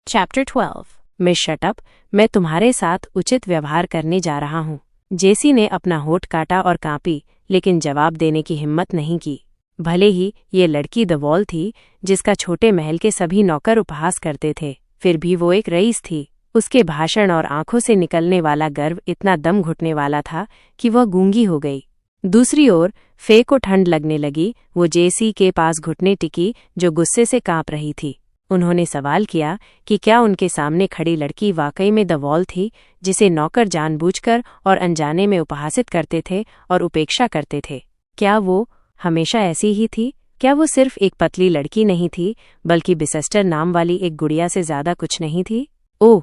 Chapter 12। Miss shut up, मैं तुम्हारे साथ उचित व्यवहार करने जा रहा हूँ। जेसी ने अपना होठ काटा और कांपी, लेकिन जवाब देने की हिम्मत नहीं की। भले ही ये लड़की द वॉल थी जिसका छोटे महल के सभी नौकर उपहास करते थे, फिर भी वो एक रईस थी। उसके भाषण और आंखों से निकलने वाला गर्व इतना दम घुटने वाला था कि वह गूंगी हो गई। दूसरी ओर फे को ठंड लगने लगी। वो जेसी के पास घुटने टिकी, जो गुस्से से कांप रही थी। उन्होंने सवाल किया कि क्या उनके सामने खड़ी लड़की वाकई में द वॉल थी, जिसे नौकर जानबूझकर और अनजाने में उपहासित करते थे और उपेक्षा करते थे। क्या वो हमेशा ऐसी ही थी? क्या वो सिर्फ एक पतली लड़की नहीं थी, बल्कि बिसेस्टर नाम वाली एक गुड़िया से ज्यादा कुछ नहीं थी? ओह!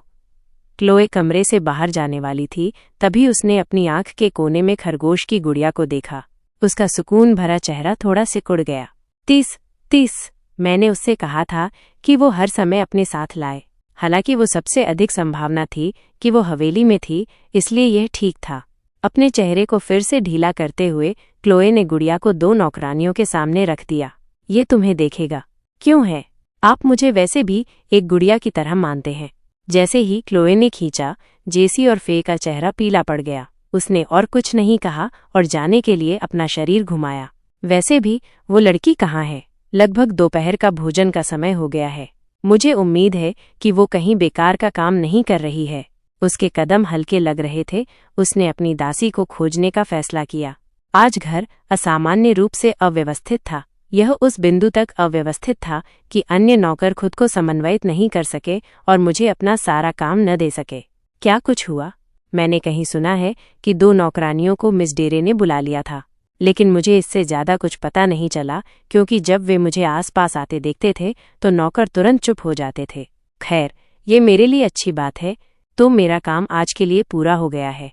क्लोए कमरे से बाहर जाने वाली थी, तभी उसने अपनी आंख के कोने में खरगोश की गुड़िया को देखा। उसका सुकून भरा चेहरा थोड़ा सिकुड़ गया। 30 मैंने उससे कहा था कि वो हर समय अपने साथ लाए। हालांकि वो सबसे अधिक संभावना थी कि वो हवेली में थी, इसलिए यह ठीक था। अपने चेहरे को फिर से ढीला करते हुए क्लोए ने गुड़िया को 2 नौकरानियों के सामने रख दिया। ये तुम्हें देखेगा। क्यों है? आप मुझे वैसे भी एक गुड़िया की तरह मानते हैं। जैसे ही क्लोए ने खींचा, जेसी और फे का चेहरा पीला पड़ गया। उसने और कुछ नहीं कहा और जाने के लिए अपना शरीर घुमाया। वैसे भी वो लड़की कहाँ है? लगभग दोपहर का भोजन का समय हो गया है। मुझे उम्मीद है कि वो कहीं बेकार का काम नहीं कर रही है। उसके कदम हल्के लग रहे थे। उसने अपनी दासी को खोजने का फैसला किया। आज घर असामान्य रूप से अव्यवस्थित था। यह उस बिंदु तक अव्यवस्थित था कि अन्य नौकर खुद को समन्वयित नहीं कर सके और मुझे अपना सारा काम न दे सके। क्या कुछ हुआ? मैंने कहीं सुना है कि 2 नौकरानियों को मिस डेरे ने बुला लिया था, लेकिन मुझे इससे ज्यादा कुछ पता नहीं चला, क्योंकि जब वे मुझे आसपास आते देखते थे तो नौकर तुरंत चुप हो जाते थे। खैर, ये मेरे लिए अच्छी बात है, तो मेरा काम आज के लिए पूरा हो गया है।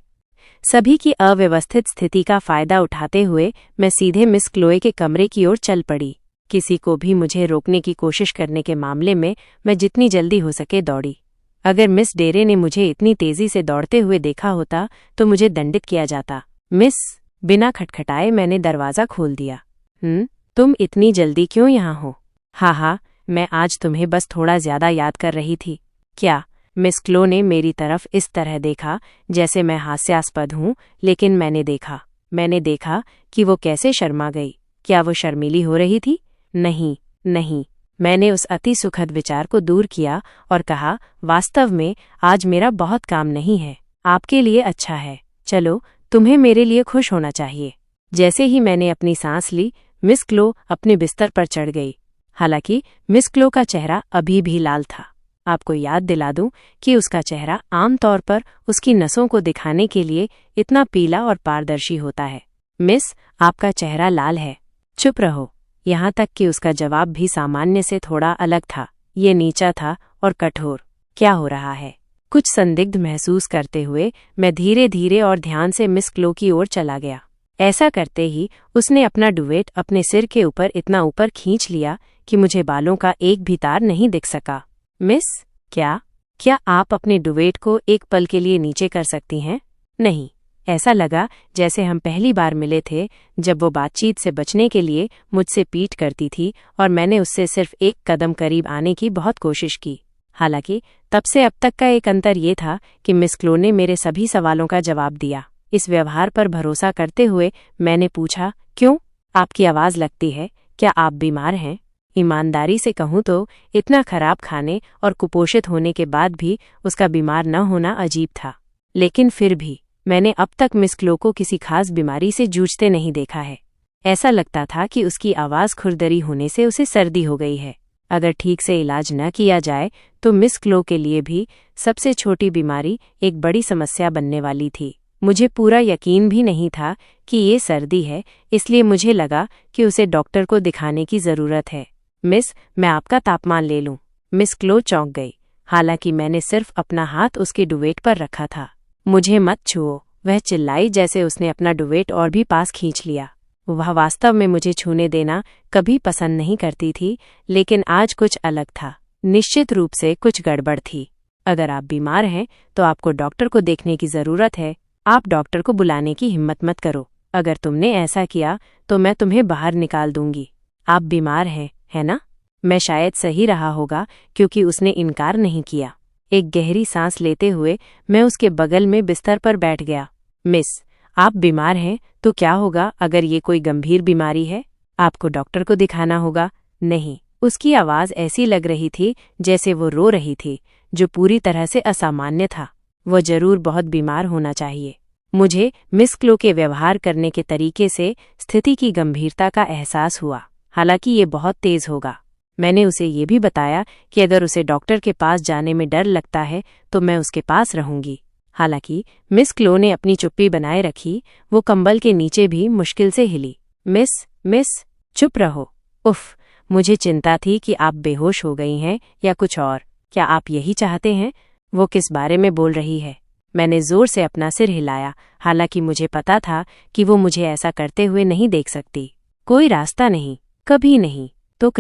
सभी की अव्यवस्थित स्थिति का फायदा उठाते हुए मैं सीधे मिस क्लोए के कमरे की ओर चल पड़ी। किसी को भी मुझे रोकने की कोशिश करने के मामले में मैं जितनी जल्दी हो सके दौड़ी। अगर मिस डेरे ने मुझे इतनी तेजी से दौड़ते हुए देखा होता तो मुझे दंडित किया जाता। मिस, बिना खटखटाए मैंने दरवाज़ा खोल दिया। तुम इतनी जल्दी क्यों यहाँ हो? हाँ, मैं आज तुम्हें बस थोड़ा ज्यादा याद कर रही थी। क्या? मिस क्लो ने मेरी तरफ इस तरह देखा जैसे मैं हास्यास्पद हूँ, लेकिन मैंने देखा कि वो कैसे शर्मा गई। क्या वो शर्मीली हो रही थी? नहीं। मैंने उस अति सुखद विचार को दूर किया और कहा, वास्तव में आज मेरा बहुत काम नहीं है। आपके लिए अच्छा है। चलो, तुम्हें मेरे लिए खुश होना चाहिए। जैसे ही मैंने अपनी सांस ली, मिस क्लो अपने बिस्तर पर चढ़ गई। हालांकि मिस क्लो का चेहरा अभी भी लाल था। आपको याद दिला दूं कि उसका चेहरा आमतौर पर उसकी नसों को दिखाने के लिए इतना पीला और पारदर्शी होता है। मिस, आपका चेहरा लाल है। चुप रहो। यहाँ तक कि उसका जवाब भी सामान्य से थोड़ा अलग था। ये नीचा था और कठोर। क्या हो रहा है? कुछ संदिग्ध महसूस करते हुए मैं धीरे धीरे और ध्यान से मिस क्लो की ओर चला गया। ऐसा करते ही उसने अपना डुवेट अपने सिर के ऊपर इतना ऊपर खींच लिया कि मुझे बालों का एक भी तार नहीं दिख सका। मिस, क्या आप अपने डुवेट को एक पल के लिए नीचे कर सकती हैं? नहीं। ऐसा लगा जैसे हम पहली बार मिले थे, जब वो बातचीत से बचने के लिए मुझसे पीठ करती थी और मैंने उससे सिर्फ एक कदम करीब आने की बहुत कोशिश की। हालांकि तब से अब तक का एक अंतर ये था कि मिस क्लो ने मेरे सभी सवालों का जवाब दिया। इस व्यवहार पर भरोसा करते हुए मैंने पूछा, क्यों? आपकी आवाज़ लगती है। क्या आप बीमार हैं? ईमानदारी से कहूँ तो इतना खराब खाने और कुपोषित होने के बाद भी उसका बीमार न होना अजीब था। लेकिन फिर भी मैंने अब तक मिस क्लो को किसी खास बीमारी से जूझते नहीं देखा है। ऐसा लगता था कि उसकी आवाज़ खुरदरी होने से उसे सर्दी हो गई है। अगर ठीक से इलाज न किया जाए तो मिस क्लो के लिए भी सबसे छोटी बीमारी एक बड़ी समस्या बनने वाली थी। मुझे पूरा यकीन भी नहीं था कि ये सर्दी है, इसलिए मुझे लगा कि उसे डॉक्टर को दिखाने की ज़रूरत है। मिस, मैं आपका तापमान ले लूं? मिस क्लो चौंक गई। हालांकि मैंने सिर्फ अपना हाथ उसके डुवेट पर रखा था। मुझे मत छुओ, वह चिल्लाई जैसे उसने अपना डुवेट और भी पास खींच लिया। वह वास्तव में मुझे छूने देना कभी पसंद नहीं करती थी, लेकिन आज कुछ अलग था। निश्चित रूप से कुछ गड़बड़ थी। अगर आप बीमार हैं तो आपको डॉक्टर को देखने की ज़रूरत है। आप डॉक्टर को बुलाने की हिम्मत मत करो। अगर तुमने ऐसा किया तो मैं तुम्हें बाहर निकाल दूंगी। आप बीमार हैं, है ना? मैं शायद सही रहा होगा क्योंकि उसने इनकार नहीं किया। एक गहरी सांस लेते हुए मैं उसके बगल में बिस्तर पर बैठ गया। मिस, आप बीमार हैं तो क्या होगा अगर ये कोई गंभीर बीमारी है? आपको डॉक्टर को दिखाना होगा। नहीं, उसकी आवाज़ ऐसी लग रही थी जैसे वो रो रही थी, जो पूरी तरह से असामान्य था। वो जरूर बहुत बीमार होना चाहिए। मुझे मिस क्लो के व्यवहार करने के तरीके से स्थिति की गंभीरता का एहसास हुआ। हालांकि ये बहुत तेज होगा। मैंने उसे ये भी बताया कि अगर उसे डॉक्टर के पास जाने में डर लगता है तो मैं उसके पास रहूंगी। हालांकि मिस क्लो ने अपनी चुप्पी बनाए रखी। वो कंबल के नीचे भी मुश्किल से हिली। मिस, चुप रहो। उफ, मुझे चिंता थी कि आप बेहोश हो गई हैं या कुछ और। क्या आप यही चाहते हैं? वो किस बारे में बोल रही है? मैंने जोर से अपना सिर हिलाया, हालांकि मुझे पता था कि वो मुझे ऐसा करते हुए नहीं देख सकती। कोई रास्ता नहीं, कभी नहीं। तो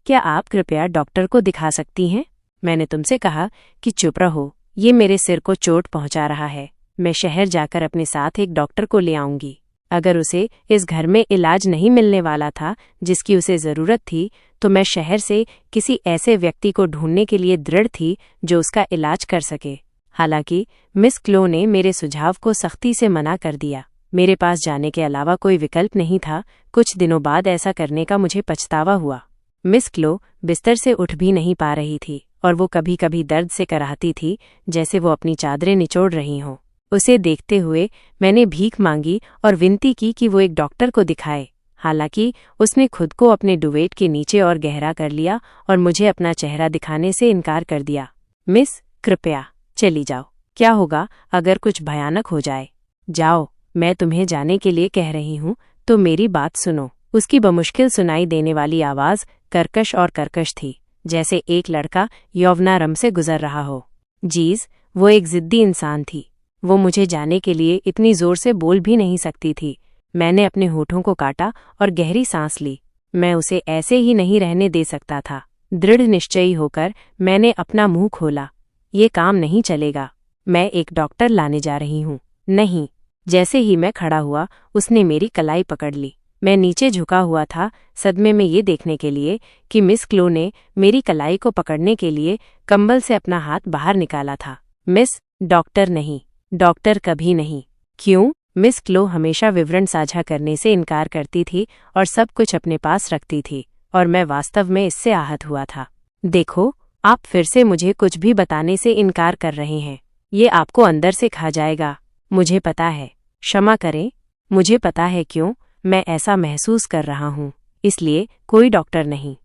क्या आप कृपया डॉक्टर को दिखा सकती हैं? मैंने तुमसे कहा कि चुप रहो, ये मेरे सिर को चोट पहुंचा रहा है। मैं शहर जाकर अपने साथ एक डॉक्टर को ले आऊंगी। अगर उसे इस घर में इलाज नहीं मिलने वाला था जिसकी उसे जरूरत थी, तो मैं शहर से किसी ऐसे व्यक्ति को ढूंढने के लिए दृढ़ थी जो उसका इलाज कर सके। हालांकि मिस क्लो ने मेरे सुझाव को सख्ती से मना कर दिया। मेरे पास जाने के अलावा कोई विकल्प नहीं था। कुछ दिनों बाद ऐसा करने का मुझे पछतावा हुआ। मिस क्लो बिस्तर से उठ भी नहीं पा रही थी और वो कभी कभी दर्द से कराहती थी, जैसे वो अपनी चादरें निचोड़ रही हों। उसे देखते हुए मैंने भीख मांगी और विनती की कि वो एक डॉक्टर को दिखाए। हालांकि उसने खुद को अपने डुवेट के नीचे और गहरा कर लिया और मुझे अपना चेहरा दिखाने से इनकार कर दिया। मिस, कृपया चली जाओ। क्या होगा अगर कुछ भयानक हो जाए? जाओ, मैं तुम्हें जाने के लिए कह रही हूँ, तो मेरी बात सुनो। उसकी बमुश्किल सुनाई देने वाली आवाज़ कर्कश थी, जैसे एक लड़का यौवनारंभ से गुजर रहा हो। जीज, वो एक जिद्दी इंसान थी। वो मुझे जाने के लिए इतनी जोर से बोल भी नहीं सकती थी। मैंने अपने होठों को काटा और गहरी सांस ली। मैं उसे ऐसे ही नहीं रहने दे सकता था। दृढ़ निश्चयी होकर मैंने अपना मुंह खोला। ये काम नहीं चलेगा। मैं एक डॉक्टर लाने जा रही हूँ। नहीं। जैसे ही मैं खड़ा हुआ, उसने मेरी कलाई पकड़ ली। मैं नीचे झुका हुआ था, सदमे में ये देखने के लिए कि मिस क्लो ने मेरी कलाई को पकड़ने के लिए कंबल से अपना हाथ बाहर निकाला था। मिस, डॉक्टर नहीं, डॉक्टर कभी नहीं। क्यों? मिस क्लो हमेशा विवरण साझा करने से इनकार करती थी और सब कुछ अपने पास रखती थी, और मैं वास्तव में इससे आहत हुआ था। देखो, आप फिर से मुझे कुछ भी बताने से इनकार कर रहे हैं। ये आपको अंदर से खा जाएगा। मुझे पता है। क्षमा करें, मुझे पता है क्यों मैं ऐसा महसूस कर रहा हूँ। इसलिए कोई डॉक्टर नहीं।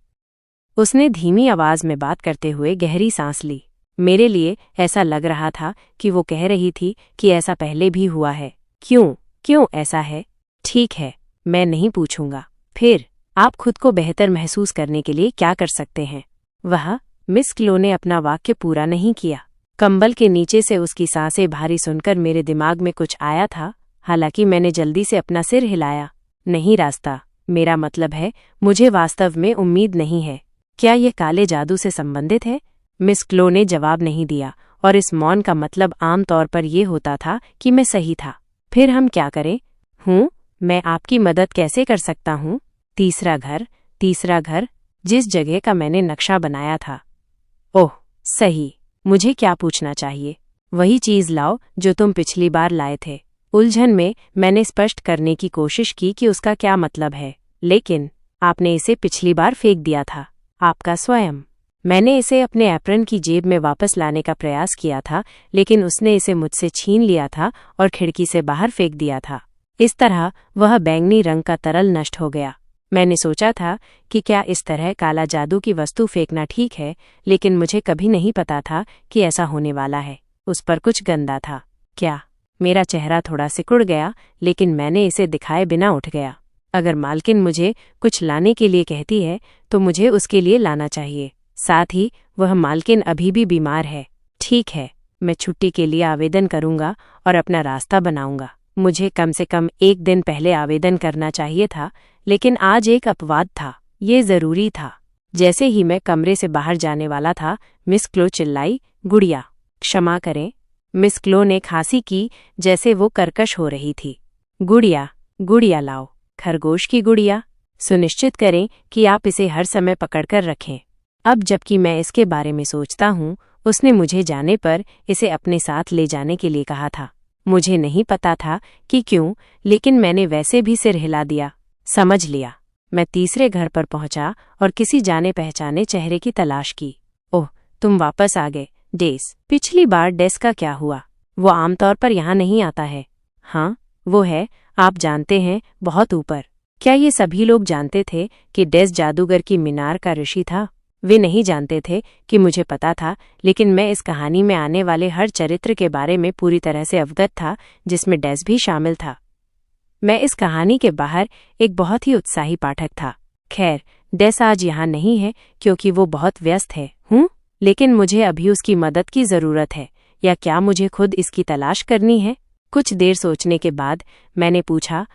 उसने धीमी आवाज में बात करते हुए गहरी सांस ली। मेरे लिए ऐसा लग रहा था कि वो कह रही थी कि ऐसा पहले भी हुआ है। क्यों ऐसा है? ठीक है, मैं नहीं पूछूंगा। फिर आप खुद को बेहतर महसूस करने के लिए क्या कर सकते हैं? वह मिस क्लो ने अपना वाक्य पूरा नहीं किया। कंबल के नीचे से उसकी सांसें भारी सुनकर मेरे दिमाग में कुछ आया था। हालांकि मैंने जल्दी से अपना सिर हिलाया। नहीं रास्ता, मेरा मतलब है, मुझे वास्तव में उम्मीद नहीं है। क्या यह काले जादू से संबंधित है? मिस क्लो ने जवाब नहीं दिया, और इस मौन का मतलब आम तौर पर यह होता था कि मैं सही था। फिर हम क्या करें? मैं आपकी मदद कैसे कर सकता हूँ? तीसरा घर, जिस जगह का मैंने नक्शा बनाया था। ओह, सही। मुझे क्या पूछना चाहिए? वही चीज लाओ जो तुम पिछली बार लाए थे। उलझन में मैंने स्पष्ट करने की कोशिश की कि उसका क्या मतलब है, लेकिन आपने इसे पिछली बार फेंक दिया था। आपका स्वयं। मैंने इसे अपने एप्रन की जेब में वापस लाने का प्रयास किया था, लेकिन उसने इसे मुझसे छीन लिया था और खिड़की से बाहर फेंक दिया था। इस तरह वह बैंगनी रंग का तरल नष्ट हो गया। मैंने सोचा था कि क्या इस तरह काला जादू की वस्तु फेंकना ठीक है, लेकिन मुझे कभी नहीं पता था कि ऐसा होने वाला है। उस पर कुछ गंदा था। क्या? मेरा चेहरा थोड़ा सिकुड़ गया, लेकिन मैंने इसे दिखाए बिना उठ गया। अगर मालकिन मुझे कुछ लाने के लिए कहती है तो मुझे उसके लिए लाना चाहिए। साथ ही वह मालकिन अभी भी बीमार है। ठीक है, मैं छुट्टी के लिए आवेदन करूंगा और अपना रास्ता बनाऊंगा। मुझे कम से कम एक दिन पहले आवेदन करना चाहिए था, लेकिन आज एक अपवाद था। ये जरूरी था। जैसे ही मैं कमरे से बाहर जाने वाला था, मिस क्लो चिल्लाई, गुड़िया। क्षमा करें। मिस क्लो ने खांसी की, जैसे वो कर्कश हो रही थी। गुड़िया लाओ। खरगोश की गुड़िया? सुनिश्चित करें कि आप इसे हर समय पकड़कर रखें। अब जबकि मैं इसके बारे में सोचता हूँ, उसने मुझे जाने पर इसे अपने साथ ले जाने के लिए कहा था। मुझे नहीं पता था कि क्यों, लेकिन मैंने वैसे भी सिर हिला दिया। समझ लिया। मैं तीसरे घर पर पहुंचा और किसी जाने पहचाने चेहरे की तलाश की। ओह, तुम वापस आ गए, डेस। पिछली बार डेस का क्या हुआ? वो आमतौर पर यहाँ नहीं आता है। हाँ, वो है, आप जानते हैं, बहुत ऊपर। क्या ये सभी लोग जानते थे कि डेस जादूगर की मीनार का ऋषि था? वे नहीं जानते थे कि मुझे पता था, लेकिन मैं इस कहानी में आने वाले हर चरित्र के बारे में पूरी तरह से अवगत था, जिसमें डेस भी शामिल था। मैं इस कहानी के बाहर एक बहुत ही उत्साही पाठक था। खैर, डेस आज यहाँ नहीं है क्योंकि वो बहुत व्यस्त है, लेकिन मुझे अभी उसकी मदद की ज़रूरत है। या क्या मुझे खुद इसकी तलाश करनी है? कुछ देर सोचने के बाद मैंने पूछा,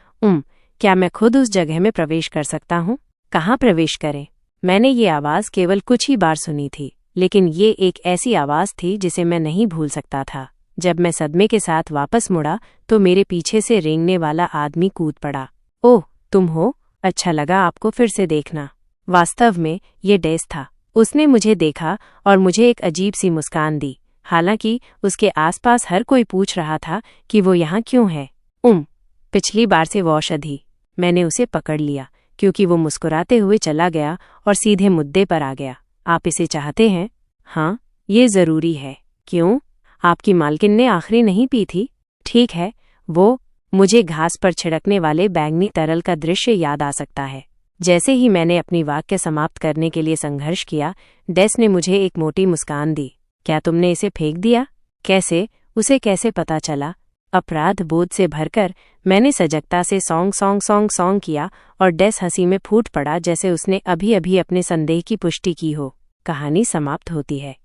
क्या मैं खुद उस जगह में प्रवेश कर सकता हूँ? कहाँ प्रवेश करें? मैंने ये आवाज़ केवल कुछ ही बार सुनी थी, लेकिन ये एक ऐसी आवाज़ थी जिसे मैं नहीं भूल सकता था। जब मैं सदमे के साथ वापस मुड़ा तो मेरे पीछे से रेंगने वाला आदमी कूद पड़ा। ओह, तुम हो? अच्छा लगा आपको फिर से देखना। वास्तव में ये डेस था। उसने मुझे देखा और मुझे एक अजीब सी मुस्कान दी। हालांकि उसके आसपास हर कोई पूछ रहा था कि वो यहाँ क्यों है। पिछली बार से वो औषधि। मैंने उसे पकड़ लिया क्योंकि वो मुस्कुराते हुए चला गया और सीधे मुद्दे पर आ गया। आप इसे चाहते हैं? हाँ, ये ज़रूरी है। क्यों? आपकी मालकिन ने आखिरी नहीं पी थी? ठीक है, वो। मुझे घास पर छिड़कने वाले बैंगनी तरल का दृश्य याद आ सकता है। जैसे ही मैंने अपनी वाक्य समाप्त करने के लिए संघर्ष किया, डेस ने मुझे एक मोटी मुस्कान दी। क्या तुमने इसे फेंक दिया? कैसे? उसे कैसे पता चला? अपराध बोध से भरकर मैंने सजगता से सॉन्ग सॉन्ग सॉन्ग सॉन्ग किया और डेस हंसी में फूट पड़ा, जैसे उसने अभी अभी अपने संदेह की पुष्टि की हो। कहानी समाप्त होती है।